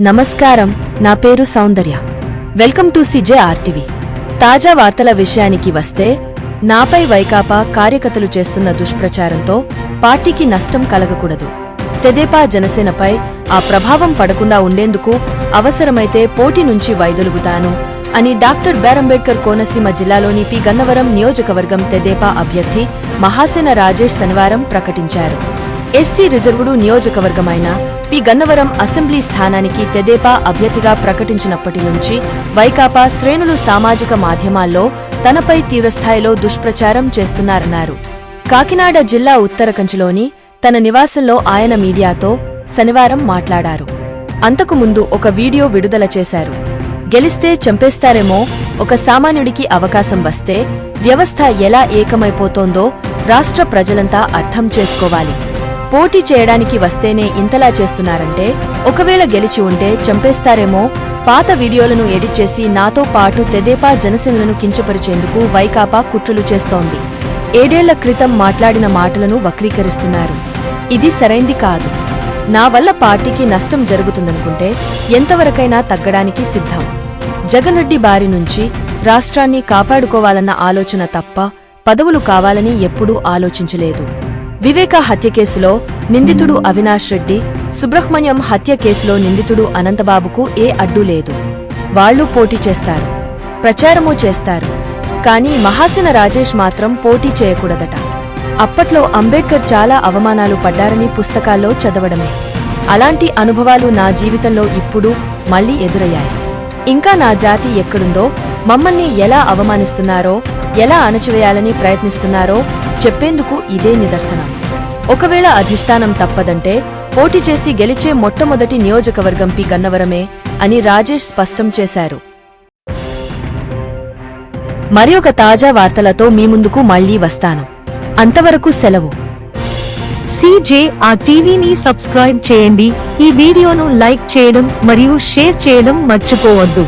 నమస్కారం, నా పేరు సౌందర్య. Welcome to CJRTV. తాజా వార్తల విషయానికి వస్తే, నాపై వైకాపా కార్యకర్తలు చేస్తున్న దుష్ప్రచారంతో పార్టీకి నష్టం కలగకూడదు. తెదేపా జనసేనపై ఆ ప్రభావం పడకుండా ఉండేందుకు అవసరమైతే పోటీ నుంచి వైదొలుగుతాను అని డాక్టర్ బిఆర్ అంబేడ్కర్ కోనసీమ జిల్లాలోని పి గన్నవరం నియోజకవర్గం తెదేపా అభ్యర్థి మహాసేన రాజేష్ శనివారం ప్రకటించారు. ఎస్సీ రిజర్వుడు నియోజకవర్గమైన పి గన్నవరం అసెంబ్లీ స్థానానికి తెదేపా అభ్యర్థిగా ప్రకటించినప్పటి నుంచి వైకాపా శ్రేణులు సామాజిక మాధ్యమాల్లో తనపై తీవ్రస్థాయిలో దుష్ప్రచారం చేస్తున్నారన్నారు. కాకినాడ జిల్లా ఉత్తరకంచిలోని తన నివాసంలో ఆయన మీడియాతో శనివారం మాట్లాడారు. అంతకుముందు ఒక వీడియో విడుదల చేశారు. గెలిస్తే చంపేస్తారేమో, ఒక సామాన్యుడికి అవకాశం వస్తే వ్యవస్థ ఎలా ఏకమైపోతోందో రాష్ట్ర ప్రజలంతా అర్థం చేసుకోవాలి. పోటీ చేయడానికి వస్తేనే ఇంతలా చేస్తున్నారంటే, ఒకవేళ గెలిచి ఉంటే చంపేస్తారేమో. పాత వీడియోలను ఎడిట్ చేసి నాతో పాటు తెదేపా జనసేనలను కించపరిచేందుకు వైకాపా కుట్రలు చేస్తోంది. 7 ఏళ్ల క్రితం మాట్లాడిన మాటలను వక్రీకరిస్తున్నారు. ఇది సరైంది కాదు. నా వల్ల పార్టీకి నష్టం జరుగుతుందనుకుంటే ఎంతవరకైనా తగ్గడానికి సిద్ధం. జగన్ రెడ్డి బారి నుంచి రాష్ట్రాన్ని కాపాడుకోవాలన్న ఆలోచన తప్ప పదవులు కావాలని ఎప్పుడూ ఆలోచించలేదు. వివేక హత్య కేసులో నిందితుడు అవినాష్ రెడ్డి, సుబ్రహ్మణ్యం హత్య కేసులో నిందితుడు అనంతబాబుకు ఏ అడ్డు లేదు. వాళ్లు పోటీ చేస్తారు, ప్రచారమూ చేస్తారు. కానీ మహాసేన రాజేష్ మాత్రం పోటీ చేయకూడదట. అప్పట్లో అంబేడ్కర్ చాలా అవమానాలు పడ్డారని పుస్తకాల్లో చదవడమే. అలాంటి అనుభవాలు నా జీవితంలో ఇప్పుడు మళ్లీ ఎదురయ్యాయి. ఇంకా నా జాతి ఎక్కడుందో, మమ్మల్ని ఎలా అవమానిస్తున్నారో, ఎలా అణచివేయాలని ప్రయత్నిస్తున్నారో చెప్పేందుకు ఇదే నిదర్శనం. ఒకవేళ అధిష్టానం తప్పదంటే పోటీ చేసి గెలిచే మొట్టమొదటి నియోజకవర్గం పి గన్నవరమే అని రాజేష్ స్పష్టం చేశారు. మరి ఒక తాజా వార్తలతో మీ ముందుకు మళ్లీ వస్తాను. అంతవరకు సెలవు. CJRTVని సబ్స్క్రైబ్ చేయండి. ఈ వీడియోను లైక్ చేయడం మరియు షేర్ చేయడం మర్చిపోవద్దు.